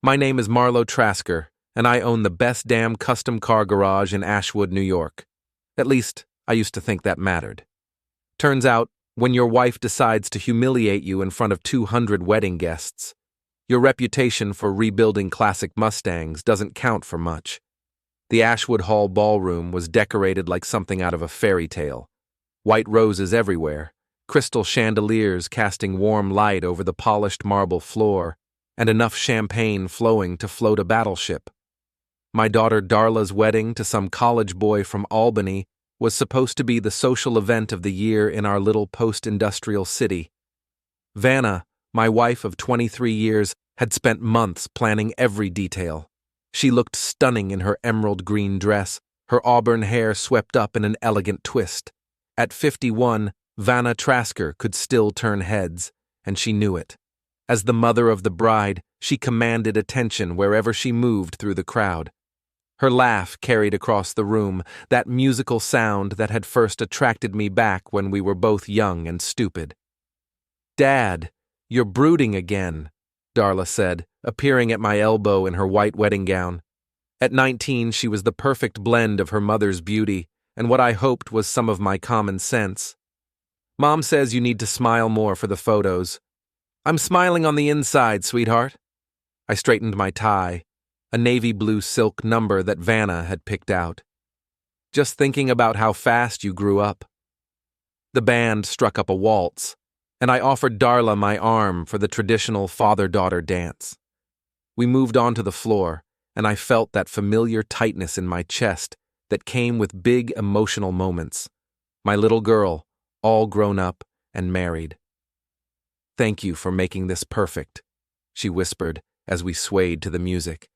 My name is Marlow Trasker, and I own the best damn custom car garage in Ashwood, New York. At least, I used to think that mattered. Turns out, when your wife decides to humiliate you in front of 200 wedding guests, your reputation for rebuilding classic Mustangs doesn't count for much. The Ashwood Hall ballroom was decorated like something out of a fairy tale. White roses everywhere, crystal chandeliers casting warm light over the polished marble floor, and enough champagne flowing to float a battleship. My daughter Darla's wedding to some college boy from Albany was supposed to be the social event of the year in our little post-industrial city. Vanna, my wife of 23 years, had spent months planning every detail. She looked stunning in her emerald green dress, her auburn hair swept up in an elegant twist. At 51, Vanna Trasker could still turn heads, and she knew it. As the mother of the bride, she commanded attention wherever she moved through the crowd. Her laugh carried across the room, that musical sound that had first attracted me back when we were both young and stupid. "Dad, you're brooding again," Darla said, appearing at my elbow in her white wedding gown. At 19, she was the perfect blend of her mother's beauty and what I hoped was some of my common sense. "Mom says you need to smile more for the photos." "I'm smiling on the inside, sweetheart." I straightened my tie, a navy blue silk number that Vanna had picked out. "Just thinking about how fast you grew up." The band struck up a waltz, and I offered Darla my arm for the traditional father-daughter dance. We moved onto the floor, and I felt that familiar tightness in my chest that came with big emotional moments. My little girl, all grown up and married. "Thank you for making this perfect," she whispered as we swayed to the music.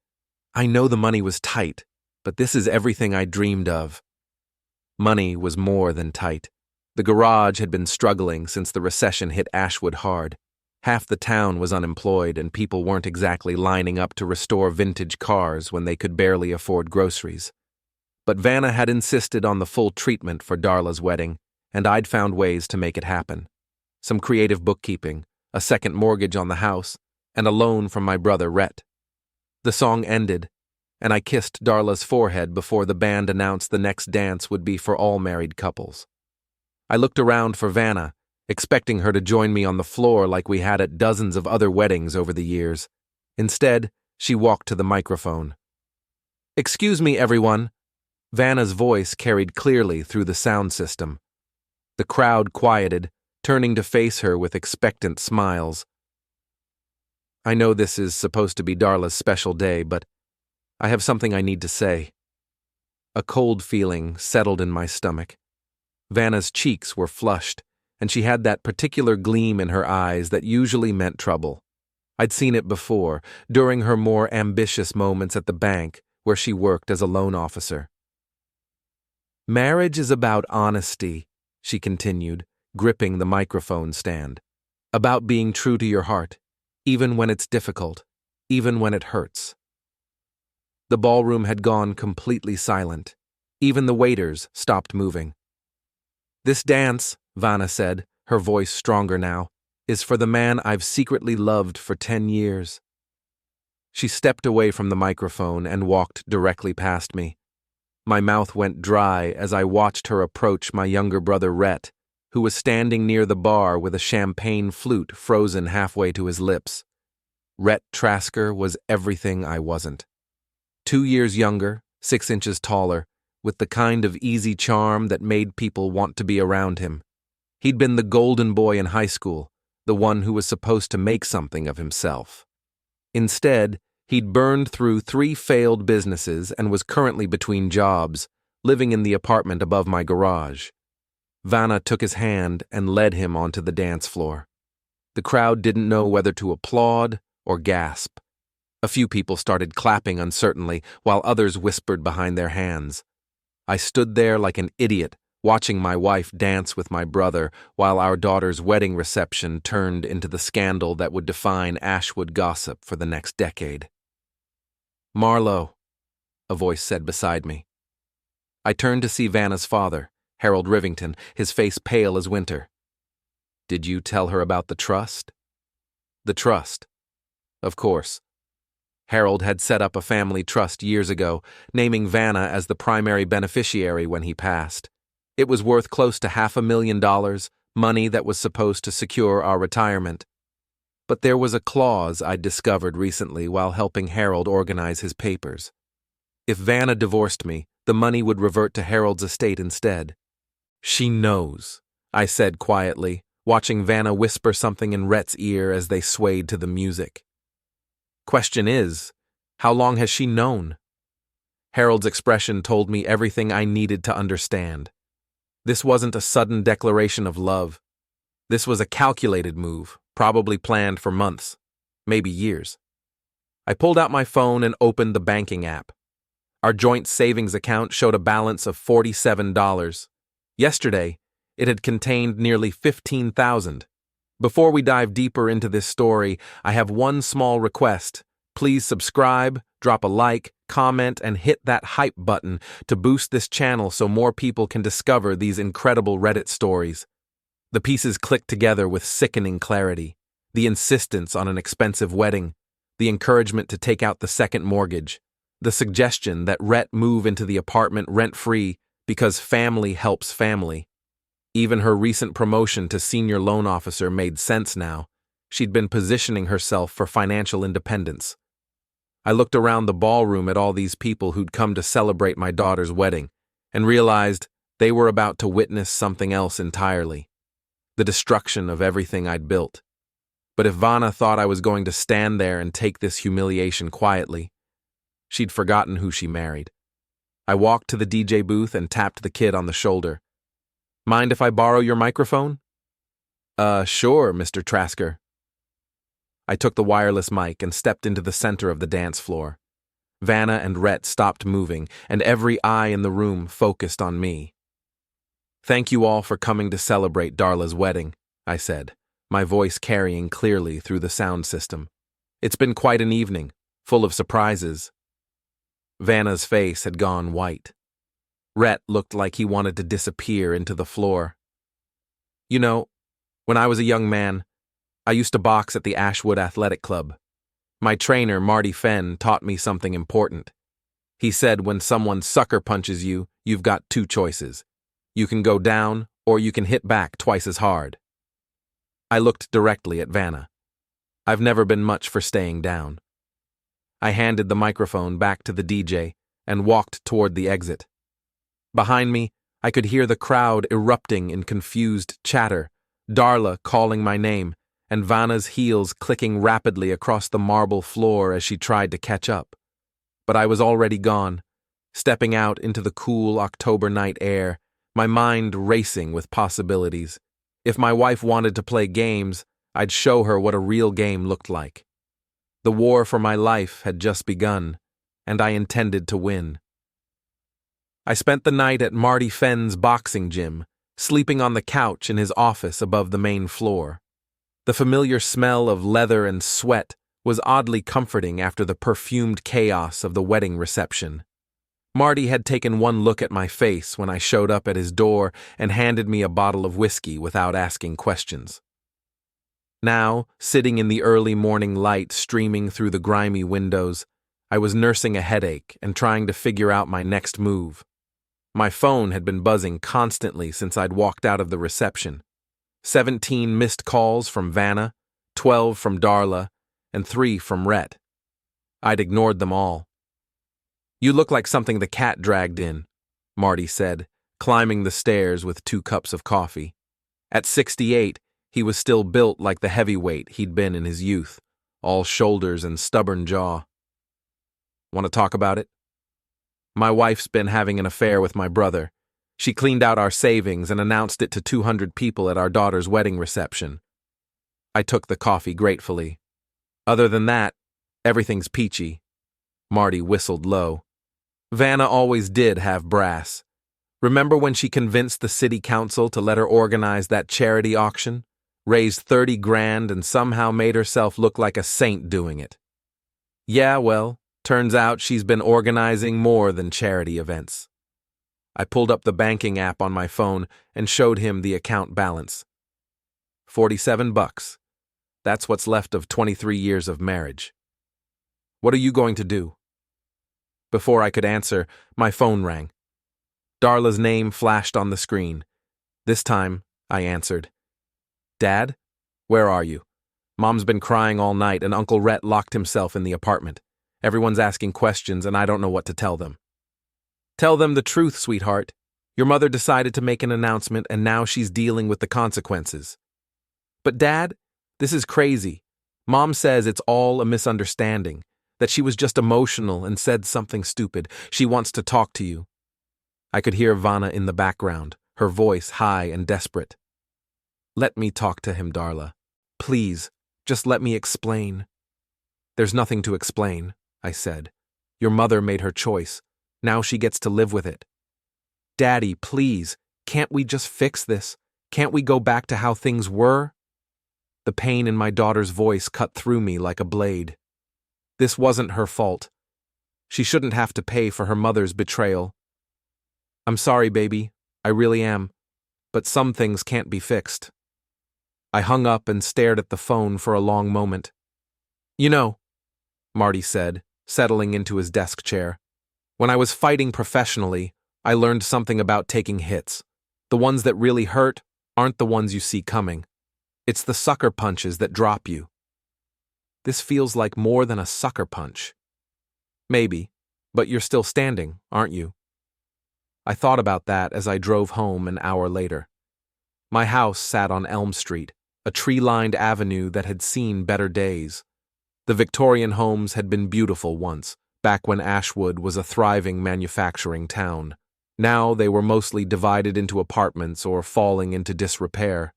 "I know the money was tight, but this is everything I dreamed of." Money was more than tight. The garage had been struggling since the recession hit Ashwood hard. Half the town was unemployed, and people weren't exactly lining up to restore vintage cars when they could barely afford groceries. But Vanna had insisted on the full treatment for Darla's wedding, and I'd found ways to make it happen. Some creative bookkeeping, a second mortgage on the house, and a loan from my brother Rhett. The song ended, and I kissed Darla's forehead before the band announced the next dance would be for all married couples. I looked around for Vanna, expecting her to join me on the floor like we had at dozens of other weddings over the years. Instead, she walked to the microphone. "Excuse me, everyone." Vanna's voice carried clearly through the sound system. The crowd quieted, turning to face her with expectant smiles. "I know this is supposed to be Darla's special day, but I have something I need to say." A cold feeling settled in my stomach. Vanna's cheeks were flushed, and she had that particular gleam in her eyes that usually meant trouble. I'd seen it before, during her more ambitious moments at the bank, where she worked as a loan officer. "Marriage is about honesty," she continued, gripping the microphone stand. "About being true to your heart, even when it's difficult, even when it hurts." The ballroom had gone completely silent. Even the waiters stopped moving. "This dance," Vanna said, her voice stronger now, "is for the man I've secretly loved for 10 years. She stepped away from the microphone and walked directly past me. My mouth went dry as I watched her approach my younger brother Rhett, who was standing near the bar with a champagne flute frozen halfway to his lips. Rhett Trasker was everything I wasn't. 2 years younger, 6 inches taller, with the kind of easy charm that made people want to be around him. He'd been the golden boy in high school, the one who was supposed to make something of himself. Instead, he'd burned through 3 failed businesses and was currently between jobs, living in the apartment above my garage. Vanna took his hand and led him onto the dance floor. The crowd didn't know whether to applaud or gasp. A few people started clapping uncertainly, while others whispered behind their hands. I stood there like an idiot, watching my wife dance with my brother while our daughter's wedding reception turned into the scandal that would define Ashwood gossip for the next decade. "Marlow," a voice said beside me. I turned to see Vanna's father, Harold Rivington, his face pale as winter. "Did you tell her about the trust?" "The trust. Of course." Harold had set up a family trust years ago, naming Vanna as the primary beneficiary when he passed. It was worth close to $500,000, money that was supposed to secure our retirement. But there was a clause I'd discovered recently while helping Harold organize his papers. If Vanna divorced me, the money would revert to Harold's estate instead. "She knows," I said quietly, watching Vanna whisper something in Rhett's ear as they swayed to the music. "Question is, how long has she known?" Harold's expression told me everything I needed to understand. This wasn't a sudden declaration of love. This was a calculated move, probably planned for months, maybe years. I pulled out my phone and opened the banking app. Our joint savings account showed a balance of $47. Yesterday, it had contained nearly $15,000. Before we dive deeper into this story, I have one small request. Please subscribe, drop a like, comment, and hit that hype button to boost this channel so more people can discover these incredible Reddit stories. The pieces click together with sickening clarity. The insistence on an expensive wedding, the encouragement to take out the second mortgage, the suggestion that Rhett move into the apartment rent-free because family helps family. Even her recent promotion to senior loan officer made sense now. She'd been positioning herself for financial independence. I looked around the ballroom at all these people who'd come to celebrate my daughter's wedding and realized they were about to witness something else entirely. The destruction of everything I'd built. But if Vanna thought I was going to stand there and take this humiliation quietly, she'd forgotten who she married. I walked to the DJ booth and tapped the kid on the shoulder. "Mind if I borrow your microphone?" Sure, Mr. Trasker." I took the wireless mic and stepped into the center of the dance floor. Vanna and Rhett stopped moving, and every eye in the room focused on me. "Thank you all for coming to celebrate Darla's wedding," I said, my voice carrying clearly through the sound system. "It's been quite an evening, full of surprises." Vanna's face had gone white. Rhett looked like he wanted to disappear into the floor. "You know, when I was a young man, I used to box at the Ashwood Athletic Club. My trainer, Marty Fenn, taught me something important. He said when someone sucker punches you, you've got two choices. You can go down, or you can hit back twice as hard." I looked directly at Vanna. I've never been much for staying down. I handed the microphone back to the DJ and walked toward the exit. Behind me, I could hear the crowd erupting in confused chatter, Darla calling my name, and Vanna's heels clicking rapidly across the marble floor as she tried to catch up. But I was already gone, stepping out into the cool October night air, my mind racing with possibilities. If my wife wanted to play games, I'd show her what a real game looked like. The war for my life had just begun, and I intended to win. I spent the night at Marty Fenn's boxing gym, sleeping on the couch in his office above the main floor. The familiar smell of leather and sweat was oddly comforting after the perfumed chaos of the wedding reception. Marty had taken one look at my face when I showed up at his door and handed me a bottle of whiskey without asking questions. Now, sitting in the early morning light streaming through the grimy windows, I was nursing a headache and trying to figure out my next move. My phone had been buzzing constantly since I'd walked out of the reception. 17 missed calls from Vanna, 12 from Darla, and 3 from Rhett. I'd ignored them all. "You look like something the cat dragged in," Marty said, climbing the stairs with 2 cups of coffee. At 68, he was still built like the heavyweight he'd been in his youth, all shoulders and stubborn jaw. "Want to talk about it?" "My wife's been having an affair with my brother. She cleaned out our savings and announced it to 200 people at our daughter's wedding reception." I took the coffee gratefully. "Other than that, everything's peachy." Marty whistled low. "Vanna always did have brass. Remember when she convinced the city council to let her organize that charity auction? Raised 30 grand and somehow made herself look like a saint doing it. Yeah, well, turns out she's been organizing more than charity events." I pulled up the banking app on my phone and showed him the account balance. $47. That's what's left of 23 years of marriage. What are you going to do?" Before I could answer, my phone rang. Darla's name flashed on the screen. This time, I answered. "Dad? Where are you? Mom's been crying all night and Uncle Rhett locked himself in the apartment. Everyone's asking questions and I don't know what to tell them." "Tell them the truth, sweetheart. Your mother decided to make an announcement and now she's dealing with the consequences." "But Dad, this is crazy. Mom says it's all a misunderstanding, that she was just emotional and said something stupid. She wants to talk to you." I could hear Vanna in the background, her voice high and desperate. "Let me talk to him, Darla. Please, just let me explain." "There's nothing to explain," I said. "Your mother made her choice. Now she gets to live with it." "Daddy, please, can't we just fix this? Can't we go back to how things were?" The pain in my daughter's voice cut through me like a blade. This wasn't her fault. She shouldn't have to pay for her mother's betrayal. "I'm sorry, baby. I really am. But some things can't be fixed." I hung up and stared at the phone for a long moment. "You know," Marty said, settling into his desk chair, "when I was fighting professionally, I learned something about taking hits. The ones that really hurt aren't the ones you see coming. It's the sucker punches that drop you." "This feels like more than a sucker punch." "Maybe, but you're still standing, aren't you?" I thought about that as I drove home an hour later. My house sat on Elm Street, a tree-lined avenue that had seen better days. The Victorian homes had been beautiful once, back when Ashwood was a thriving manufacturing town. Now they were mostly divided into apartments or falling into disrepair.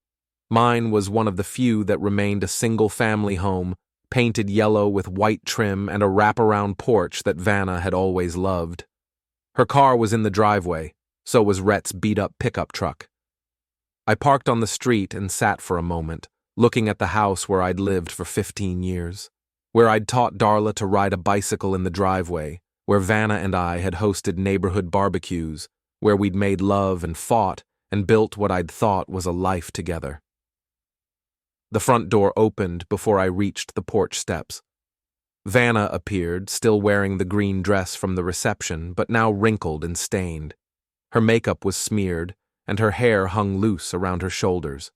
Mine was one of the few that remained a single-family home, painted yellow with white trim and a wraparound porch that Vanna had always loved. Her car was in the driveway, so was Rhett's beat-up pickup truck. I parked on the street and sat for a moment, looking at the house where I'd lived for 15 years, where I'd taught Darla to ride a bicycle in the driveway, where Vanna and I had hosted neighborhood barbecues, where we'd made love and fought and built what I'd thought was a life together. The front door opened before I reached the porch steps. Vanna appeared, still wearing the green dress from the reception, but now wrinkled and stained. Her makeup was smeared, and her hair hung loose around her shoulders.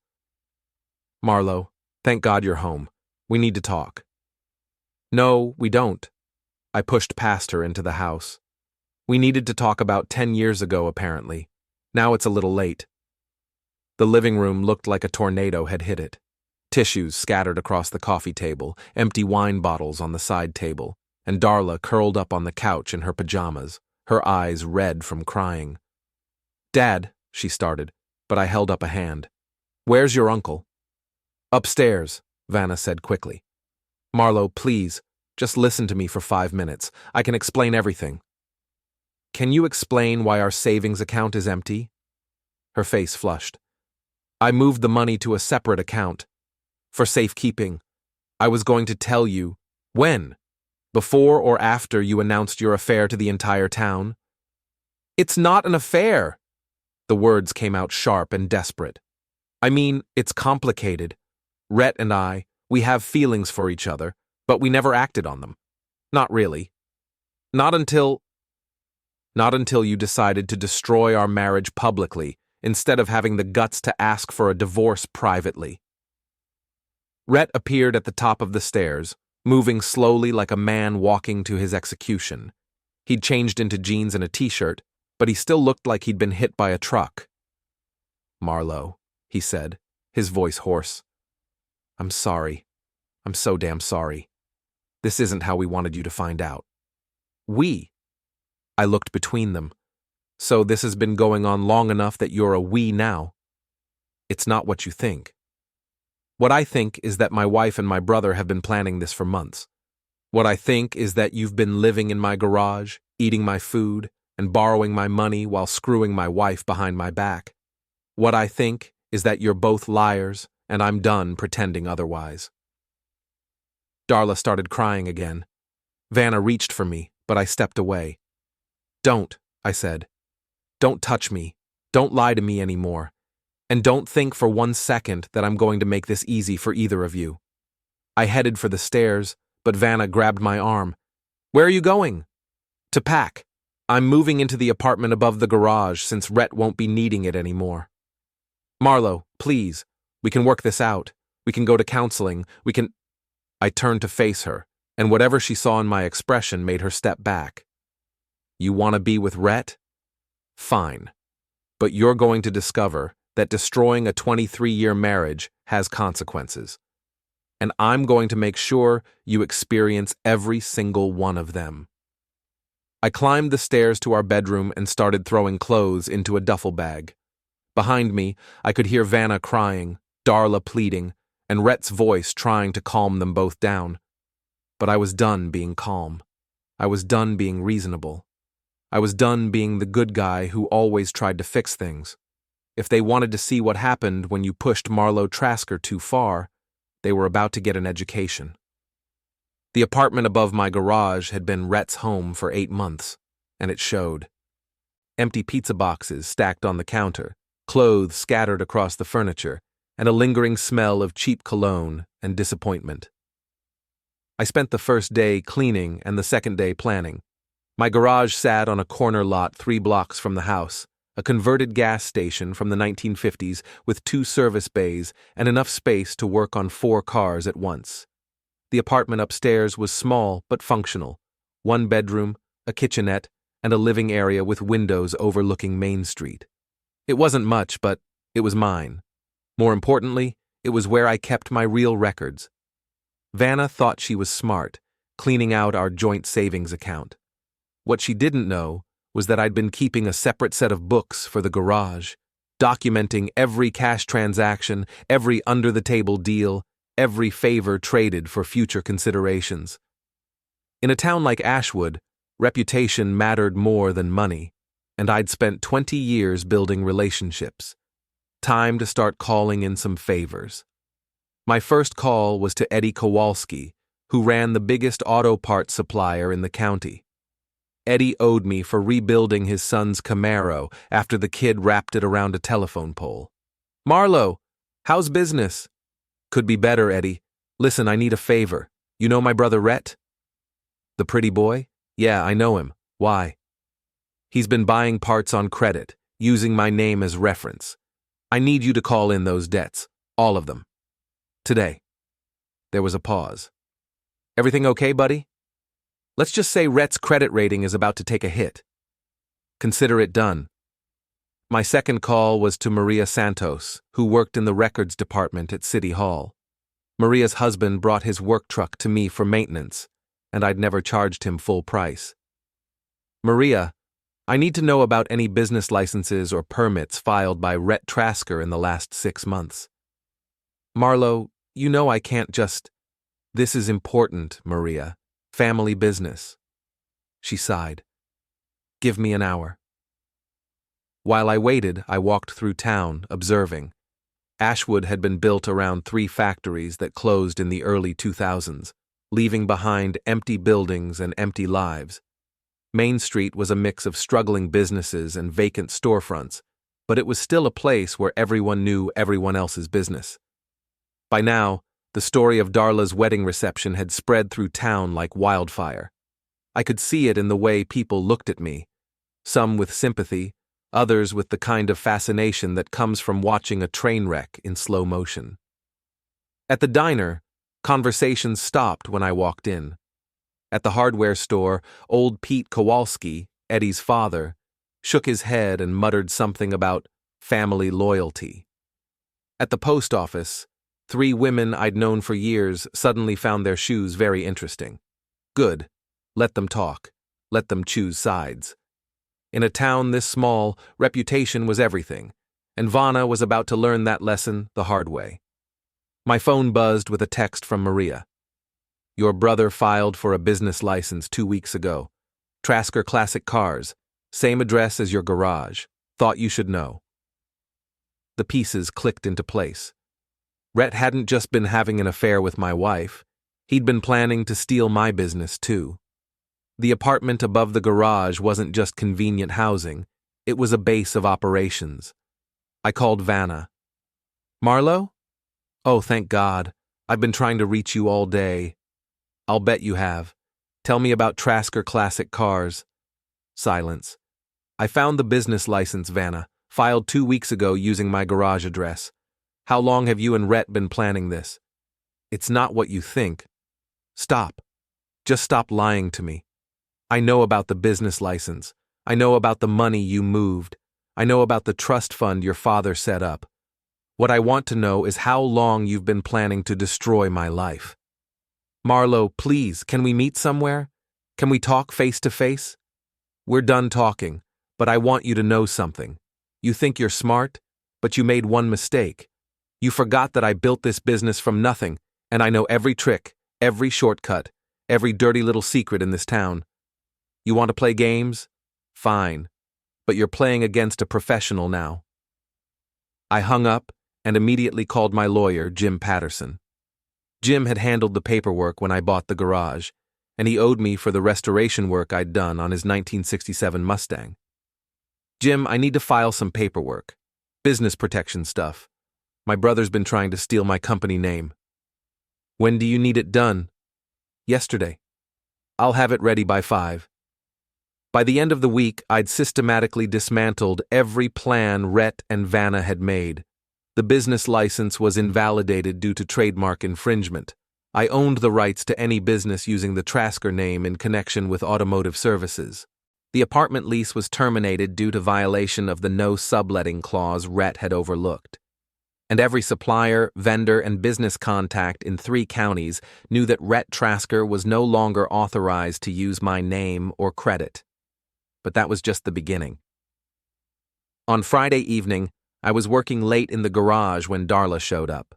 "Marlow, thank God you're home. We need to talk." "No, we don't." I pushed past her into the house. "We needed to talk about 10 years ago, apparently. Now it's a little late." The living room looked like a tornado had hit it. Tissues scattered across the coffee table, empty wine bottles on the side table, and Darla curled up on the couch in her pajamas, her eyes red from crying. "Dad," she started, but I held up a hand. "Where's your uncle?" "Upstairs," Vanna said quickly. "Marlow, please, just listen to me for 5 minutes. I can explain everything." "Can you explain why our savings account is empty?" Her face flushed. "I moved the money to a separate account. For safekeeping. I was going to tell you." "When? Before or after you announced your affair to the entire town?" "It's not an affair." The words came out sharp and desperate. "I mean, it's complicated. Rhett and I, we have feelings for each other, but we never acted on them. Not really. Not until you decided to destroy our marriage publicly, instead of having the guts to ask for a divorce privately." Rhett appeared at the top of the stairs, moving slowly like a man walking to his execution. He'd changed into jeans and a t-shirt, but he still looked like he'd been hit by a truck. "Marlow," he said, his voice hoarse. "I'm sorry. I'm so damn sorry. This isn't how we wanted you to find out." "We?" I looked between them. "So this has been going on long enough that you're a we now?" "It's not what you think. What I think is that my wife and my brother have been planning this for months. What I think is that you've been living in my garage, eating my food, and borrowing my money while screwing my wife behind my back. What I think is that you're both liars, and I'm done pretending otherwise." Darla started crying again. Vanna reached for me, but I stepped away. "Don't," I said. "Don't touch me. Don't lie to me anymore. And don't think for 1 second that I'm going to make this easy for either of you." I headed for the stairs, but Vanna grabbed my arm. Where are you going? To pack. I'm moving into the apartment above the garage since Rhett won't be needing it anymore. Marlow, please. We can work this out. We can go to counseling. We can. I turned to face her, and whatever she saw in my expression made her step back. You want to be with Rhett? Fine. But you're going to discover that destroying a 23-year marriage has consequences. And I'm going to make sure you experience every single one of them. I climbed the stairs to our bedroom and started throwing clothes into a duffel bag. Behind me, I could hear Vanna crying, Darla pleading, and Rhett's voice trying to calm them both down. But I was done being calm. I was done being reasonable. I was done being the good guy who always tried to fix things. If they wanted to see what happened when you pushed Marlow Trasker too far, they were about to get an education. The apartment above my garage had been Rhett's home for 8 months, and it showed. Empty pizza boxes stacked on the counter, clothes scattered across the furniture, and a lingering smell of cheap cologne and disappointment. I spent the first day cleaning and the second day planning. My garage sat on a corner lot 3 blocks from the house, a converted gas station from the 1950s with 2 service bays and enough space to work on 4 cars at once. The apartment upstairs was small but functional. 1 bedroom, a kitchenette, and a living area with windows overlooking Main Street. It wasn't much, but it was mine. More importantly, it was where I kept my real records. Vanna thought she was smart, cleaning out our joint savings account. What she didn't know was that I'd been keeping a separate set of books for the garage, documenting every cash transaction, every under-the-table deal, every favor traded for future considerations. In a town like Ashwood, reputation mattered more than money, and I'd spent 20 years building relationships. Time to start calling in some favors. My first call was to Eddie Kowalski, who ran the biggest auto parts supplier in the county. Eddie owed me for rebuilding his son's Camaro after the kid wrapped it around a telephone pole. Marlow, how's business? Could be better, Eddie. Listen, I need a favor. You know my brother Rhett? The pretty boy? Yeah, I know him. Why? He's been buying parts on credit, using my name as reference. I need you to call in those debts, all of them. Today. There was a pause. Everything okay, buddy? Let's just say Rhett's credit rating is about to take a hit. Consider it done. My second call was to Maria Santos, who worked in the records department at City Hall. Maria's husband brought his work truck to me for maintenance, and I'd never charged him full price. Maria, I need to know about any business licenses or permits filed by Rhett Trasker in the last 6 months. Marlow, you know I can't just... This is important, Maria. Family business. She sighed. Give me an hour. While I waited, I walked through town, observing. Ashwood had been built around 3 factories that closed in the early 2000s, leaving behind empty buildings and empty lives. Main Street was a mix of struggling businesses and vacant storefronts, but it was still a place where everyone knew everyone else's business. By now, the story of Darla's wedding reception had spread through town like wildfire. I could see it in the way people looked at me, some with sympathy, others with the kind of fascination that comes from watching a train wreck in slow motion. At the diner, conversations stopped when I walked in. At the hardware store, old Pete Kowalski, Eddie's father, shook his head and muttered something about family loyalty. At the post office, 3 women I'd known for years suddenly found their shoes very interesting. Good. Let them talk. Let them choose sides. In a town this small, reputation was everything, and Vanna was about to learn that lesson the hard way. My phone buzzed with a text from Maria. Your brother filed for a business license 2 weeks ago. Trasker Classic Cars. Same address as your garage. Thought you should know. The pieces clicked into place. Rhett hadn't just been having an affair with my wife. He'd been planning to steal my business, too. The apartment above the garage wasn't just convenient housing. It was a base of operations. I called Vanna. Marlow? Oh, thank God. I've been trying to reach you all day. I'll bet you have. Tell me about Trasker classic cars. Silence. I found the business license, Vanna, filed 2 weeks ago using my garage address. How long have you and Rhett been planning this? It's not what you think. Stop. Just stop lying to me. I know about the business license. I know about the money you moved. I know about the trust fund your father set up. What I want to know is how long you've been planning to destroy my life. Marlow, please, can we meet somewhere? Can we talk face to face? We're done talking, but I want you to know something. You think you're smart, but you made one mistake. You forgot that I built this business from nothing, and I know every trick, every shortcut, every dirty little secret in this town. You want to play games? Fine, but you're playing against a professional now. I hung up and immediately called my lawyer, Jim Patterson. Jim had handled the paperwork when I bought the garage, and he owed me for the restoration work I'd done on his 1967 Mustang. Jim, I need to file some paperwork. Business protection stuff. My brother's been trying to steal my company name. When do you need it done? Yesterday. I'll have it ready by 5. By the end of the week, I'd systematically dismantled every plan Rhett and Vanna had made. The business license was invalidated due to trademark infringement. I owned the rights to any business using the Trasker name in connection with automotive services. The apartment lease was terminated due to violation of the no subletting clause Rhett had overlooked. And every supplier, vendor, and business contact in 3 counties knew that Rhett Trasker was no longer authorized to use my name or credit. But that was just the beginning. On Friday evening, I was working late in the garage when Darla showed up.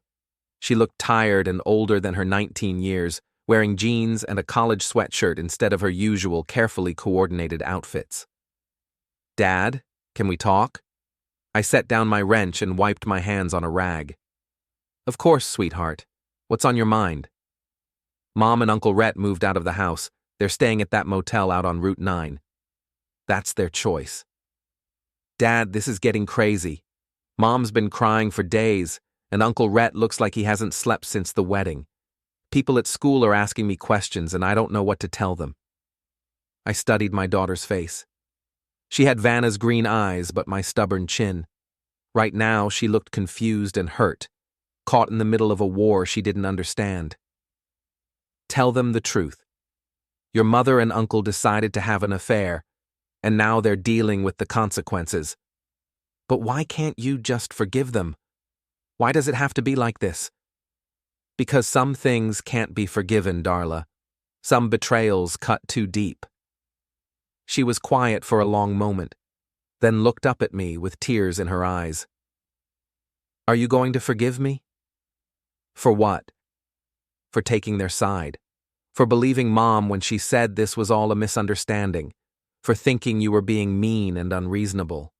She looked tired and older than her 19 years, wearing jeans and a college sweatshirt instead of her usual carefully coordinated outfits. Dad, can we talk? I set down my wrench and wiped my hands on a rag. Of course, sweetheart. What's on your mind? Mom and Uncle Rhett moved out of the house. They're staying at that motel out on Route 9. That's their choice. Dad, this is getting crazy. Mom's been crying for days, and Uncle Rhett looks like he hasn't slept since the wedding. People at school are asking me questions, and I don't know what to tell them. I studied my daughter's face. She had Vanna's green eyes, but my stubborn chin. Right now, she looked confused and hurt, caught in the middle of a war she didn't understand. Tell them the truth. Your mother and uncle decided to have an affair, and now they're dealing with the consequences. But why can't you just forgive them? Why does it have to be like this? Because some things can't be forgiven, Darla. Some betrayals cut too deep. She was quiet for a long moment, then looked up at me with tears in her eyes. Are you going to forgive me? For what? For taking their side. For believing Mom when she said this was all a misunderstanding. For thinking you were being mean and unreasonable.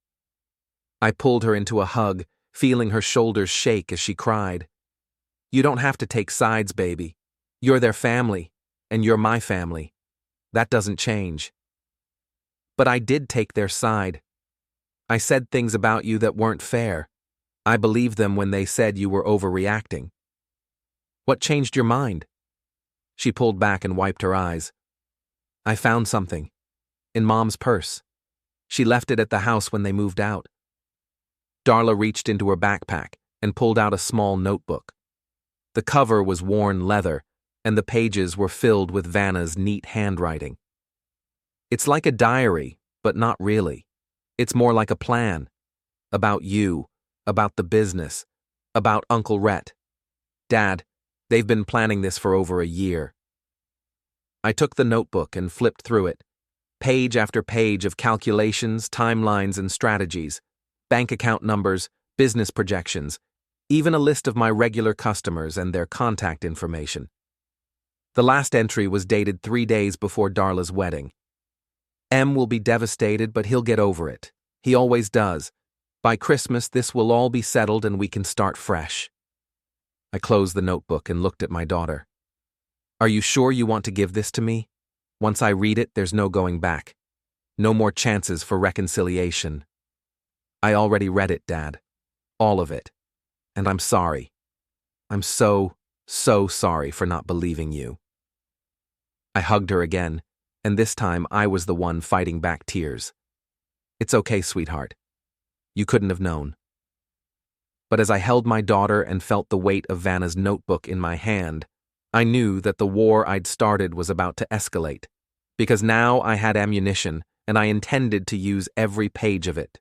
I pulled her into a hug, feeling her shoulders shake as she cried. You don't have to take sides, baby. You're their family, and you're my family. That doesn't change. But I did take their side. I said things about you that weren't fair. I believed them when they said you were overreacting. What changed your mind? She pulled back and wiped her eyes. I found something. In Mom's purse. She left it at the house when they moved out. Darla reached into her backpack and pulled out a small notebook. The cover was worn leather, and the pages were filled with Vanna's neat handwriting. It's like a diary, but not really. It's more like a plan. About you, about the business, about Uncle Rhett. Dad, they've been planning this for over a year. I took the notebook and flipped through it. Page after page of calculations, timelines, and strategies. Bank account numbers, business projections, even a list of my regular customers and their contact information. The last entry was dated 3 days before Darla's wedding. M will be devastated, but he'll get over it. He always does. By Christmas, this will all be settled and we can start fresh. I closed the notebook and looked at my daughter. Are you sure you want to give this to me? Once I read it, there's no going back. No more chances for reconciliation. I already read it, Dad. All of it. And I'm sorry. I'm so sorry for not believing you. I hugged her again, and this time I was the one fighting back tears. It's okay, sweetheart. You couldn't have known. But as I held my daughter and felt the weight of Vanna's notebook in my hand, I knew that the war I'd started was about to escalate, because now I had ammunition and I intended to use every page of it.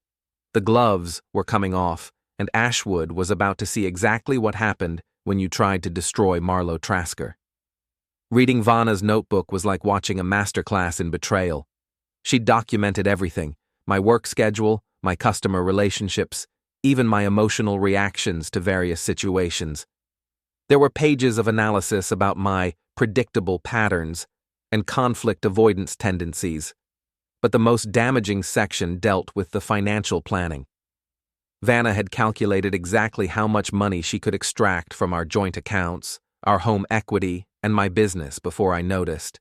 The gloves were coming off, and Ashwood was about to see exactly what happened when you tried to destroy Marlow Trasker. Reading Vanna's notebook was like watching a masterclass in betrayal. She'd documented everything: my work schedule, my customer relationships, even my emotional reactions to various situations. There were pages of analysis about my predictable patterns and conflict avoidance tendencies, but the most damaging section dealt with the financial planning. Vanna had calculated exactly how much money she could extract from our joint accounts, our home equity, and my business before I noticed.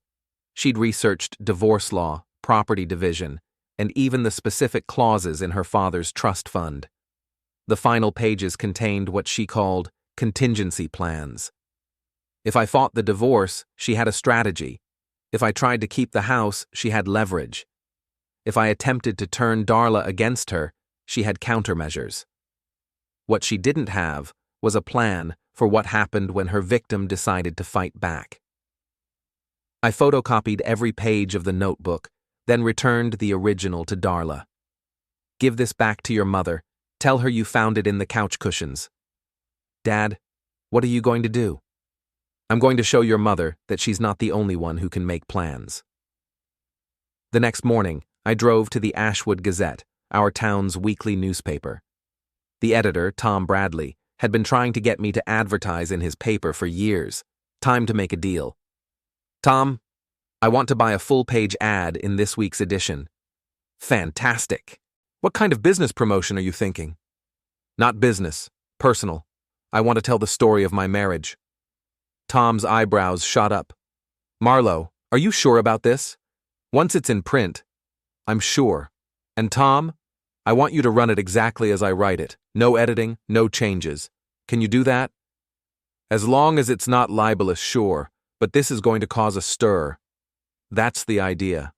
She'd researched divorce law, property division, and even the specific clauses in her father's trust fund. The final pages contained what she called contingency plans. If I fought the divorce, she had a strategy. If I tried to keep the house, she had leverage. If I attempted to turn Darla against her, she had countermeasures. What she didn't have was a plan for what happened when her victim decided to fight back. I photocopied every page of the notebook, then returned the original to Darla. Give this back to your mother. Tell her you found it in the couch cushions. Dad, what are you going to do? I'm going to show your mother that she's not the only one who can make plans. The next morning, I drove to the Ashwood Gazette, our town's weekly newspaper. The editor, Tom Bradley, had been trying to get me to advertise in his paper for years. Time to make a deal. Tom, I want to buy a full-page ad in this week's edition. Fantastic. What kind of business promotion are you thinking? Not business, personal. I want to tell the story of my marriage. Tom's eyebrows shot up. Marlow, are you sure about this? Once it's in print, I'm sure. And Tom, I want you to run it exactly as I write it. No editing, no changes. Can you do that? As long as it's not libelous, sure, but this is going to cause a stir. That's the idea.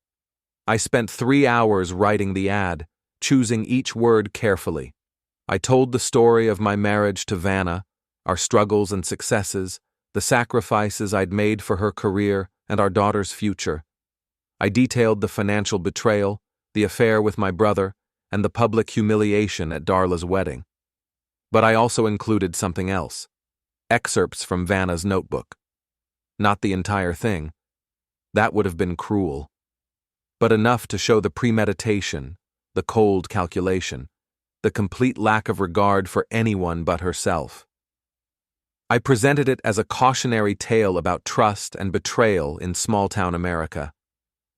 I spent 3 hours writing the ad, choosing each word carefully. I told the story of my marriage to Vanna, our struggles and successes, the sacrifices I'd made for her career and our daughter's future. I detailed the financial betrayal, the affair with my brother, and the public humiliation at Darla's wedding. But I also included something else: excerpts from Vanna's notebook. Not the entire thing. That would have been cruel. But enough to show the premeditation, the cold calculation, the complete lack of regard for anyone but herself. I presented it as a cautionary tale about trust and betrayal in small-town America.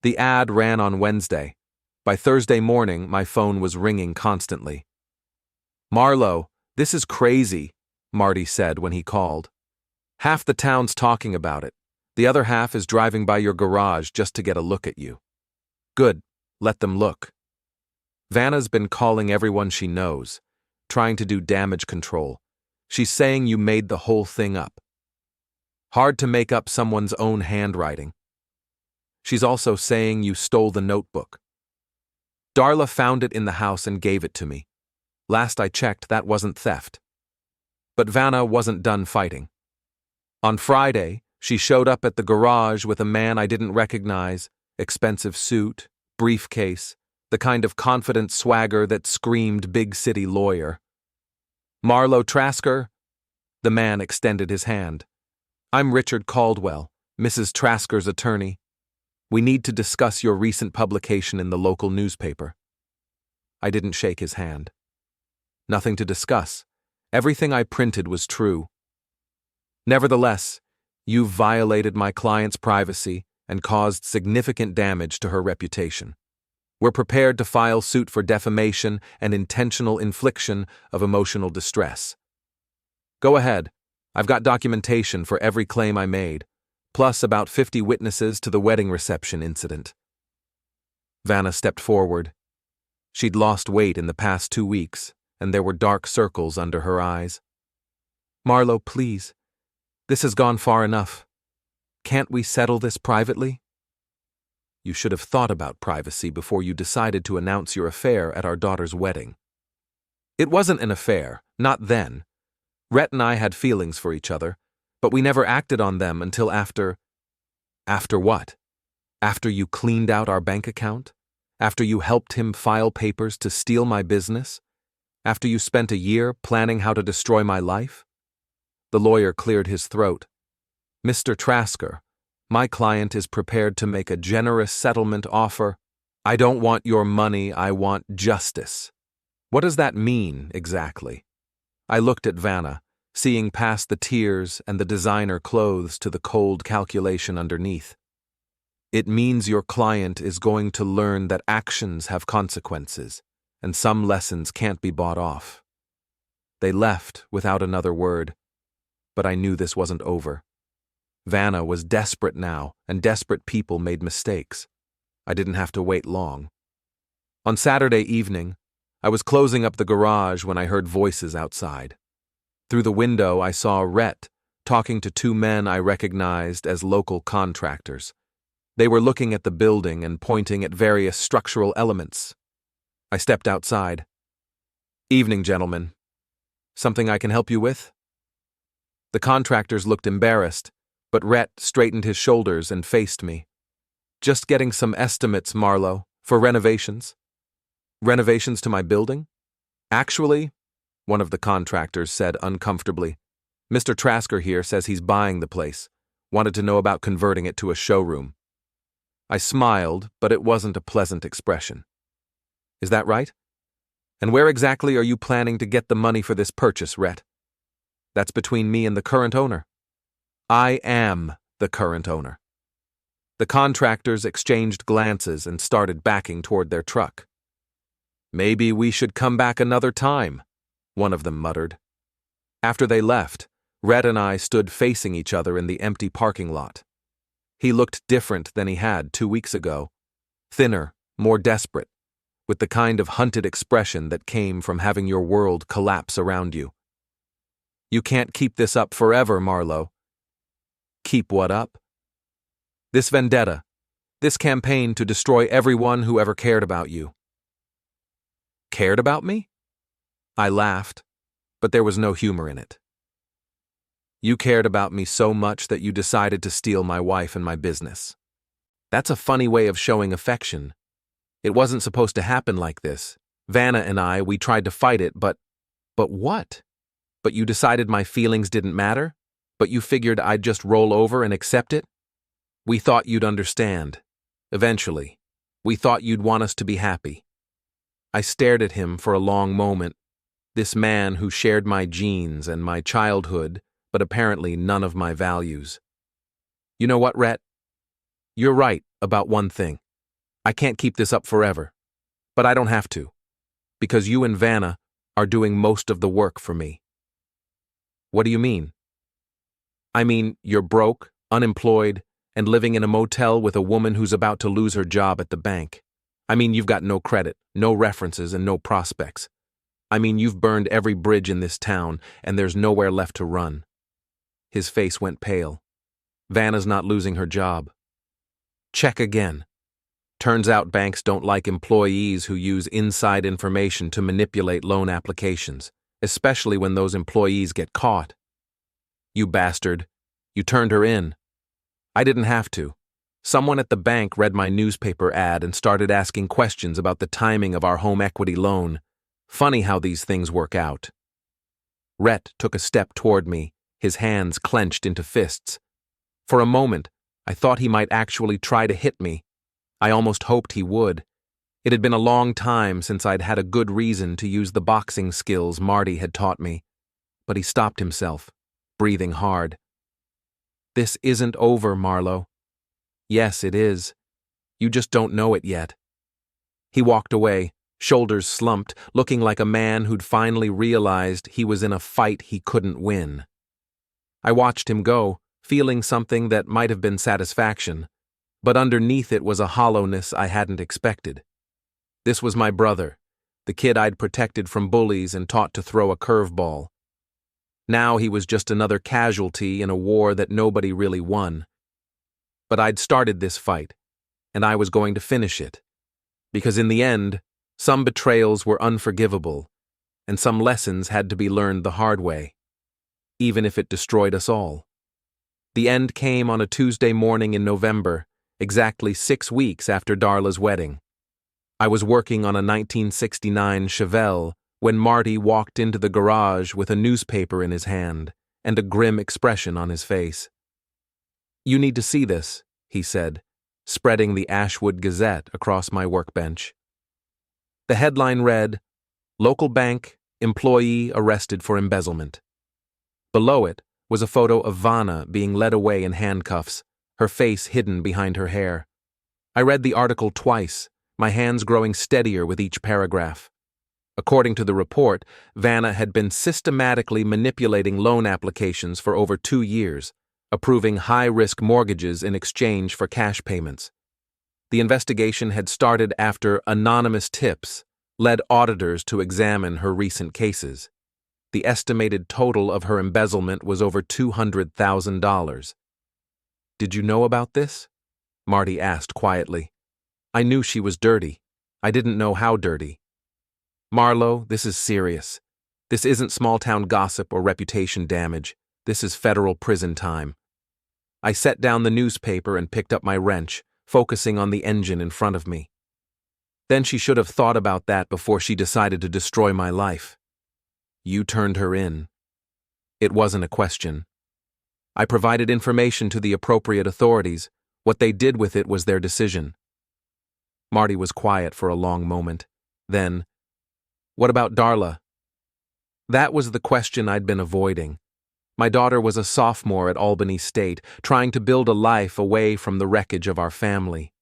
The ad ran on Wednesday. By Thursday morning, my phone was ringing constantly. Marlow, this is crazy, Marty said when he called. Half the town's talking about it. The other half is driving by your garage just to get a look at you. Good, let them look. Vanna's been calling everyone she knows, trying to do damage control. She's saying you made the whole thing up. Hard to make up someone's own handwriting. She's also saying you stole the notebook. Darla found it in the house and gave it to me. Last I checked, that wasn't theft. But Vanna wasn't done fighting. On Friday, she showed up at the garage with a man I didn't recognize, expensive suit, briefcase, the kind of confident swagger that screamed big city lawyer. Marlow Trasker? The man extended his hand. I'm Richard Caldwell, Mrs. Trasker's attorney. We need to discuss your recent publication in the local newspaper. I didn't shake his hand. Nothing to discuss. Everything I printed was true. Nevertheless, you've violated my client's privacy and caused significant damage to her reputation. We're prepared to file suit for defamation and intentional infliction of emotional distress. Go ahead. I've got documentation for every claim I made, plus about 50 witnesses to the wedding reception incident. Vanna stepped forward. She'd lost weight in the past 2 weeks, and there were dark circles under her eyes. Marlow, please. This has gone far enough. Can't we settle this privately? You should have thought about privacy before you decided to announce your affair at our daughter's wedding. It wasn't an affair, not then. Rhett and I had feelings for each other, but we never acted on them until after… After what? After you cleaned out our bank account? After you helped him file papers to steal my business? After you spent a year planning how to destroy my life? The lawyer cleared his throat. Mr. Trasker, my client is prepared to make a generous settlement offer. I don't want your money, I want justice. What does that mean, exactly? I looked at Vanna, seeing past the tears and the designer clothes to the cold calculation underneath. It means your client is going to learn that actions have consequences, and some lessons can't be bought off. They left without another word, but I knew this wasn't over. Vanna was desperate now, and desperate people made mistakes. I didn't have to wait long. On Saturday evening, I was closing up the garage when I heard voices outside. Through the window, I saw Rhett talking to two men I recognized as local contractors. They were looking at the building and pointing at various structural elements. I stepped outside. "Evening, gentlemen. Something I can help you with?" The contractors looked embarrassed, but Rhett straightened his shoulders and faced me. "Just getting some estimates, Marlow, for renovations." "Renovations to my building?" "Actually," one of the contractors said uncomfortably, "Mr. Trasker here says he's buying the place. Wanted to know about converting it to a showroom." I smiled, but it wasn't a pleasant expression. "Is that right? And where exactly are you planning to get the money for this purchase, Rhett?" "That's between me and the current owner." "I am the current owner." The contractors exchanged glances and started backing toward their truck. "Maybe we should come back another time," one of them muttered. After they left, Rhett and I stood facing each other in the empty parking lot. He looked different than he had 2 weeks ago. Thinner, more desperate, with the kind of hunted expression that came from having your world collapse around you. "You can't keep this up forever, Marlow." "Keep what up?" "This vendetta. This campaign to destroy everyone who ever cared about you." "Cared about me?" I laughed, but there was no humor in it. "You cared about me so much that you decided to steal my wife and my business. That's a funny way of showing affection. It wasn't supposed to happen like this. Vanna and I, we tried to fight it, but what? But you decided my feelings didn't matter? But you figured I'd just roll over and accept it? We thought you'd understand. Eventually. We thought you'd want us to be happy." I stared at him for a long moment, this man who shared my genes and my childhood, but apparently none of my values. "You know what, Rhett? You're right about one thing. I can't keep this up forever. But I don't have to, because you and Vanna are doing most of the work for me." "What do you mean?" "I mean, you're broke, unemployed, and living in a motel with a woman who's about to lose her job at the bank. I mean, you've got no credit, no references, and no prospects. I mean, you've burned every bridge in this town, and there's nowhere left to run." His face went pale. "Vanna's not losing her job." Check again. Turns out banks don't like employees who use inside information to manipulate loan applications, especially when those employees get caught. "You bastard. You turned her in." "I didn't have to. Someone at the bank read my newspaper ad and started asking questions about the timing of our home equity loan. Funny how these things work out." Rhett took a step toward me, his hands clenched into fists. For a moment, I thought he might actually try to hit me. I almost hoped he would. It had been a long time since I'd had a good reason to use the boxing skills Marty had taught me. But he stopped himself, breathing hard. "This isn't over, Marlow." "Yes, it is. You just don't know it yet." He walked away, shoulders slumped, looking like a man who'd finally realized he was in a fight he couldn't win. I watched him go, feeling something that might have been satisfaction, but underneath it was a hollowness I hadn't expected. This was my brother, the kid I'd protected from bullies and taught to throw a curveball. Now he was just another casualty in a war that nobody really won. But I'd started this fight, and I was going to finish it. Because in the end, some betrayals were unforgivable, and some lessons had to be learned the hard way, even if it destroyed us all. The end came on a Tuesday morning in November, exactly 6 weeks after Darla's wedding. I was working on a 1969 Chevelle when Marty walked into the garage with a newspaper in his hand and a grim expression on his face. "You need to see this," he said, spreading the Ashwood Gazette across my workbench. The headline read, "Local bank, employee arrested for embezzlement." Below it was a photo of Vanna being led away in handcuffs, her face hidden behind her hair. I read the article twice, my hands growing steadier with each paragraph. According to the report, Vanna had been systematically manipulating loan applications for over 2 years, approving high-risk mortgages in exchange for cash payments. The investigation had started after anonymous tips led auditors to examine her recent cases. The estimated total of her embezzlement was over $200,000. "Did you know about this?" Marty asked quietly. I knew she was dirty. I didn't know how dirty. "Marlow, this is serious. This isn't small-town gossip or reputation damage. This is federal prison time." I set down the newspaper and picked up my wrench, focusing on the engine in front of me. Then she should have thought about that before she decided to destroy my life. "You turned her in." It wasn't a question. I provided information to the appropriate authorities. What they did with it was their decision. Marty was quiet for a long moment. Then, "What about Darla?" That was the question I'd been avoiding. My daughter was a sophomore at Albany State, trying to build a life away from the wreckage of our family.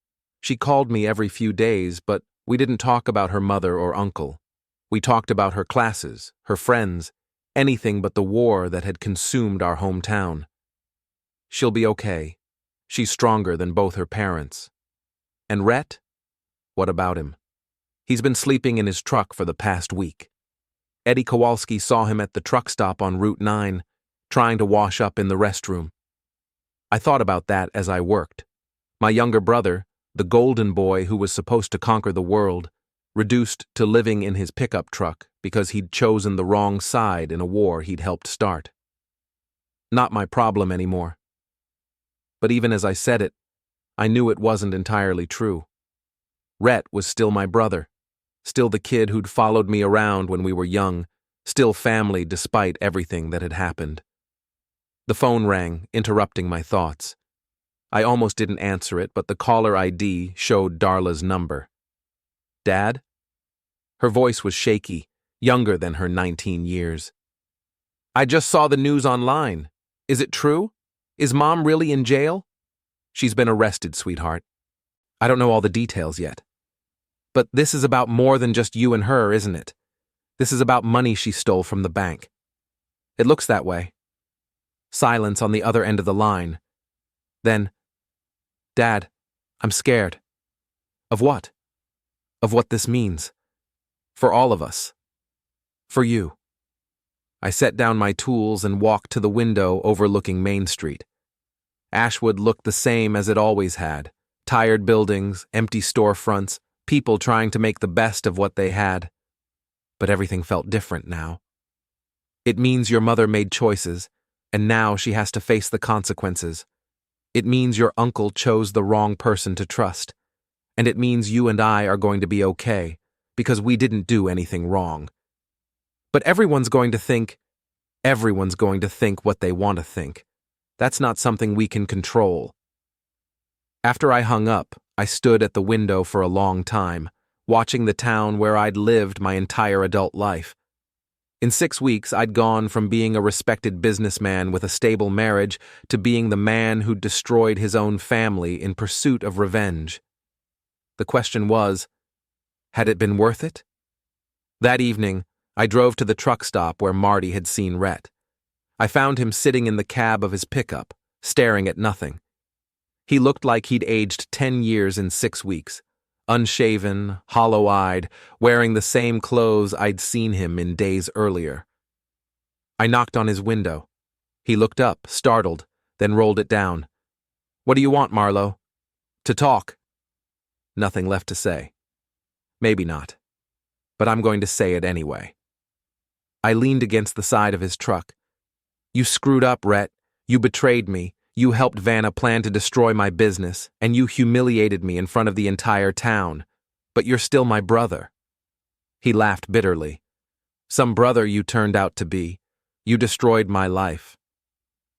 She called me every few days, but we didn't talk about her mother or uncle. We talked about her classes, her friends, anything but the war that had consumed our hometown. "She'll be okay. She's stronger than both her parents." "And Rhett? What about him?" "He's been sleeping in his truck for the past week. Eddie Kowalski saw him at the truck stop on Route 9, trying to wash up in the restroom." I thought about that as I worked. My younger brother, the golden boy who was supposed to conquer the world, reduced to living in his pickup truck because he'd chosen the wrong side in a war he'd helped start. Not my problem anymore. But even as I said it, I knew it wasn't entirely true. Rhett was still my brother, still the kid who'd followed me around when we were young, still family despite everything that had happened. The phone rang, interrupting my thoughts. I almost didn't answer it, but the caller ID showed Darla's number. "Dad?" Her voice was shaky, younger than her 19 years. "I just saw the news online. Is it true? Is Mom really in jail?" "She's been arrested, sweetheart. I don't know all the details yet. But this is about more than just you and her, isn't it? This is about money she stole from the bank." "It looks that way." Silence on the other end of the line. Then, "Dad, I'm scared." "Of what?" "Of what this means. For all of us. For you." I set down my tools and walked to the window overlooking Main Street. Ashwood looked the same as it always had. Tired buildings, empty storefronts, people trying to make the best of what they had. But everything felt different now. "It means your mother made choices, and now she has to face the consequences. It means your uncle chose the wrong person to trust. And it means you and I are going to be okay, because we didn't do anything wrong. But everyone's going to think what they want to think. That's not something we can control." After I hung up, I stood at the window for a long time, watching the town where I'd lived my entire adult life. In 6 weeks, I'd gone from being a respected businessman with a stable marriage to being the man who'd destroyed his own family in pursuit of revenge. The question was, had it been worth it? That evening, I drove to the truck stop where Marty had seen Rhett. I found him sitting in the cab of his pickup, staring at nothing. He looked like he'd aged 10 years in 6 weeks, unshaven, hollow-eyed, wearing the same clothes I'd seen him in days earlier. I knocked on his window. He looked up, startled, then rolled it down. "What do you want, Marlow?" "To talk." Nothing left to say. Maybe not. But I'm going to say it anyway. I leaned against the side of his truck. You screwed up, Rhett. You betrayed me. You helped Vanna plan to destroy my business, and you humiliated me in front of the entire town. But you're still my brother. He laughed bitterly. Some brother you turned out to be. You destroyed my life.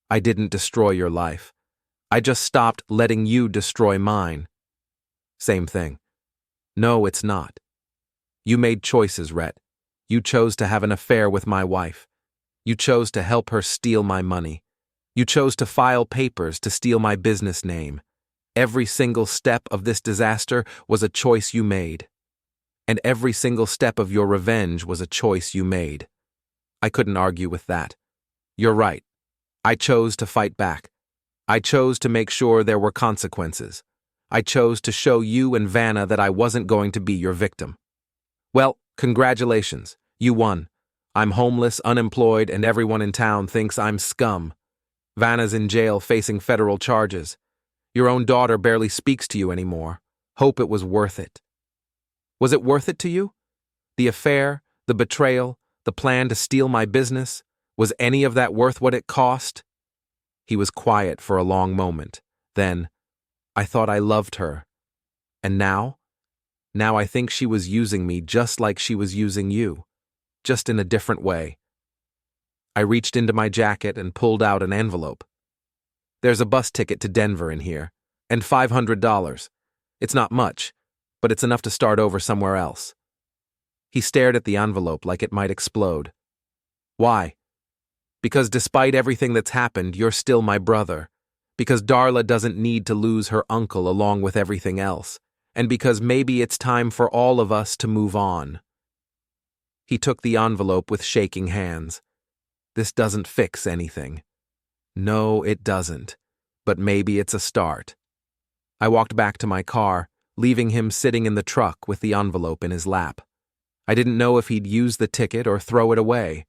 I didn't destroy your life. I just stopped letting you destroy mine. Same thing. No, it's not. You made choices, Rhett. You chose to have an affair with my wife. You chose to help her steal my money. You chose to file papers to steal my business name. Every single step of this disaster was a choice you made. And every single step of your revenge was a choice you made. I couldn't argue with that. You're right. I chose to fight back. I chose to make sure there were consequences. I chose to show you and Vanna that I wasn't going to be your victim. Well, congratulations. You won. I'm homeless, unemployed, and everyone in town thinks I'm scum. Vanna's in jail facing federal charges. Your own daughter barely speaks to you anymore. Hope it was worth it. Was it worth it to you? The affair, the betrayal, the plan to steal my business, was any of that worth what it cost? He was quiet for a long moment. Then, I thought I loved her. And now? Now I think she was using me just like she was using you, just in a different way. I reached into my jacket and pulled out an envelope. There's a bus ticket to Denver in here, and $500. It's not much, but it's enough to start over somewhere else. He stared at the envelope like it might explode. Why? Because despite everything that's happened, you're still my brother. Because Darla doesn't need to lose her uncle along with everything else. And because maybe it's time for all of us to move on. He took the envelope with shaking hands. This doesn't fix anything. No, it doesn't. But maybe it's a start. I walked back to my car, leaving him sitting in the truck with the envelope in his lap. I didn't know if he'd use the ticket or throw it away.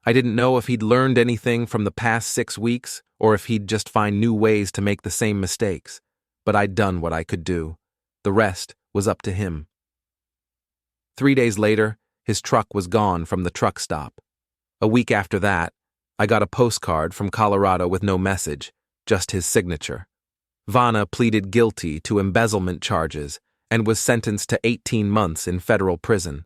I didn't know if he'd learned anything from the past 6 weeks or if he'd just find new ways to make the same mistakes. But I'd done what I could do. The rest was up to him. 3 days later, his truck was gone from the truck stop. A week after that, I got a postcard from Colorado with no message, just his signature. Vanna pleaded guilty to embezzlement charges and was sentenced to 18 months in federal prison.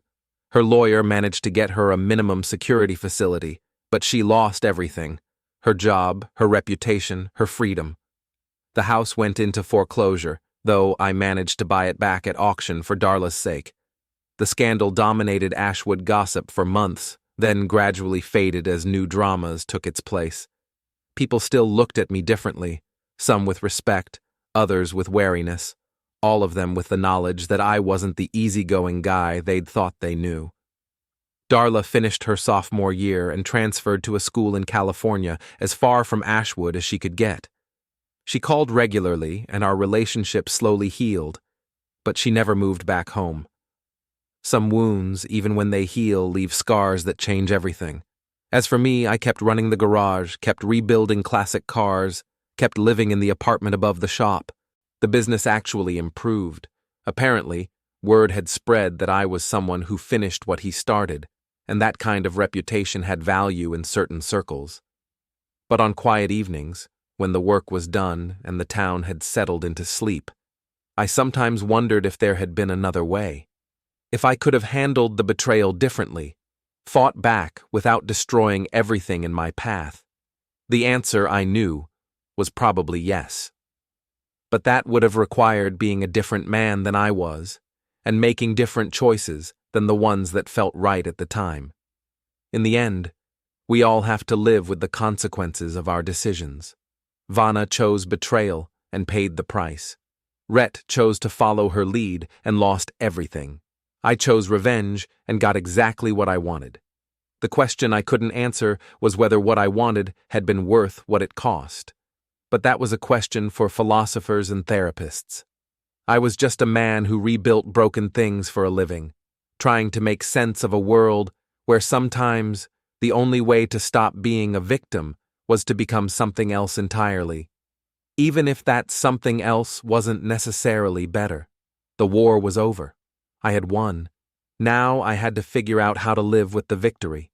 Her lawyer managed to get her a minimum security facility, but she lost everything: her job, her reputation, her freedom. The house went into foreclosure, though I managed to buy it back at auction for Darla's sake. The scandal dominated Ashwood gossip for months, then gradually faded as new dramas took its place. People still looked at me differently, some with respect, others with wariness, all of them with the knowledge that I wasn't the easygoing guy they'd thought they knew. Darla finished her sophomore year and transferred to a school in California as far from Ashwood as she could get. She called regularly, and our relationship slowly healed, but she never moved back home. Some wounds, even when they heal, leave scars that change everything. As for me, I kept running the garage, kept rebuilding classic cars, kept living in the apartment above the shop. The business actually improved. Apparently, word had spread that I was someone who finished what he started, and that kind of reputation had value in certain circles. But on quiet evenings, when the work was done and the town had settled into sleep, I sometimes wondered if there had been another way. If I could have handled the betrayal differently, fought back without destroying everything in my path. The answer, I knew, was probably yes. But that would have required being a different man than I was, and making different choices than the ones that felt right at the time. In the end, we all have to live with the consequences of our decisions. Vanna chose betrayal and paid the price. Rhett chose to follow her lead and lost everything. I chose revenge and got exactly what I wanted. The question I couldn't answer was whether what I wanted had been worth what it cost. But that was a question for philosophers and therapists. I was just a man who rebuilt broken things for a living, trying to make sense of a world where sometimes the only way to stop being a victim was to become something else entirely, even if that something else wasn't necessarily better. The war was over. I had won. Now I had to figure out how to live with the victory.